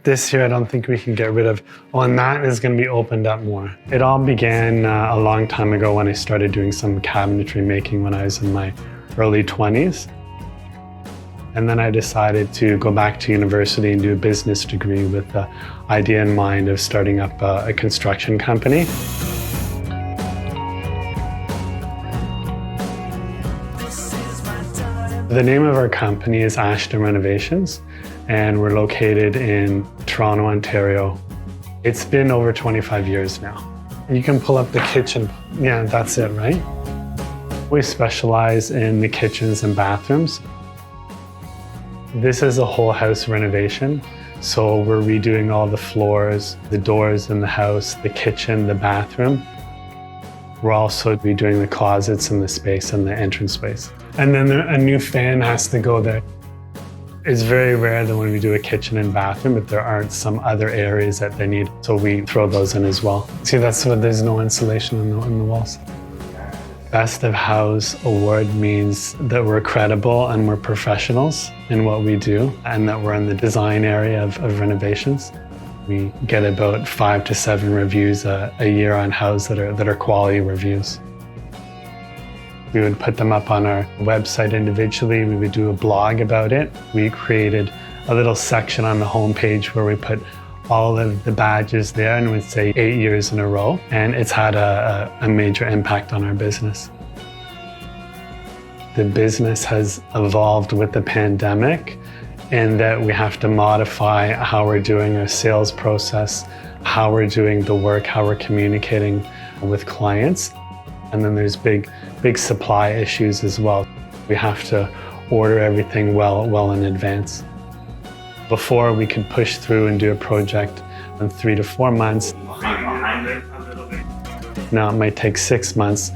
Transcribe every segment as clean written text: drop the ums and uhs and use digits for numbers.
This year, I don't think we can get rid of. Oh, and that is going to be opened up more. It all began a long time ago when I started doing some cabinetry making when I was in my early 20s. And then I decided to go back to university and do a business degree with the idea in mind of starting up a construction company. The name of our company is Ashton Renovations, and we're located in Toronto, Ontario. It's been over 25 years now. You can pull up the kitchen. Yeah, that's it, right? We specialize in the kitchens and bathrooms. This is a whole house renovation. So we're redoing all the floors, the doors in the house, the kitchen, the bathroom. We're also redoing the closets and the space and the entrance space. And then a new fan has to go there. It's very rare that when we do a kitchen and bathroom, that there aren't some other areas that they need. So we throw those in as well. See, that's what there's no insulation in the walls. Best of Houzz award means that we're credible and we're professionals in what we do, and that we're in the design area of renovations. We get about 5 to 7 reviews a year on Houzz that are quality reviews. We would put them up on our website individually. We would do a blog about it. We created a little section on the homepage where we put all of the badges there and would say 8 years in a row. And it's had a major impact on our business. The business has evolved with the pandemic in that we have to modify how we're doing our sales process, how we're doing the work, how we're communicating with clients. And then there's big supply issues as well. We have to order everything well in advance. Before, we could push through and do a project in 3 to 4 months. Now it might take 6 months.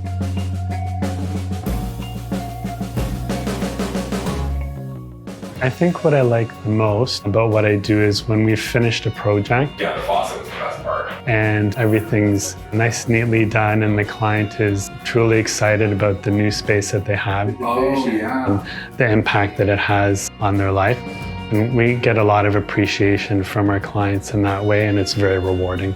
I think what I like the most about what I do is when we've finished a project. Yeah, the faucet was the best part. And everything's nice, neatly done, and the client is truly excited about the new space that they have. Oh, yeah. And the impact that it has on their life. And we get a lot of appreciation from our clients in that way, and it's very rewarding.